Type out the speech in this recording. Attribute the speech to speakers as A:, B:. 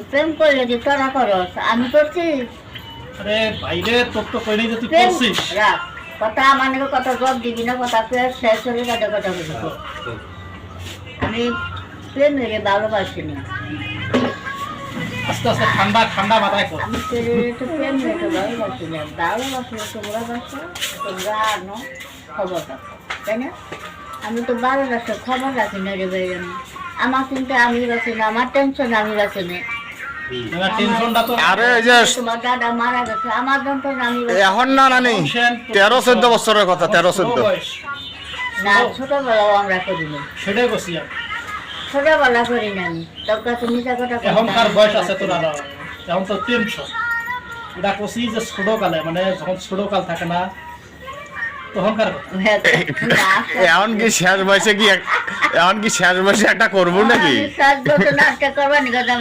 A: প্রেম করলে যে তোরা করস আমি করছি
B: আরে ভাইরে তোর তো কইনি যে তুই করছিস
A: রাখ কথা মানে কথা জব দিবি না কথা ফের শেষ হলে কথা কথা বলবো আমি প্রেমের ভালোবাসি না
B: আস্তে আস্তে ঠান্ডা ঠান্ডা মাথায় কর
A: আমি তো প্রেমের ভালোবাসি না ভালোবাসলে তোমরা বাসো তোমরা আনো খবর রাখো তাই না আমি তো ভালোবাসার খবর রাখি না রে ভাই আমার চিন্তা আমি বাসি না আমার টেনশন আমি বাসি না
B: তোমার টেনশনটা তো
C: আরে এই যে
A: তোমার দাদা মারা গেছে আমার যন্ত্রণা আমি
C: এখন না নানি 13-14 বছরের কথা 13-14
B: বয়স।
A: না ছোটবেলাও আমরা করি না
B: সেটাই বসি আমি।
A: ছোটবেলা করি না আমি তোর কাছে নিজা কথা
B: এখনকার বয়স আছে তোর আরো এখন তো টেনশন এটা কষি যে ছোটকালে মানে যখন ছোটকাল থাকে না তখনকার কথা।
C: এখন কি শেষ বয়সে কি এখন কি শেষ বয়সে একটা করবো নাকি
A: সাত বছর নাটক করবা নি কথা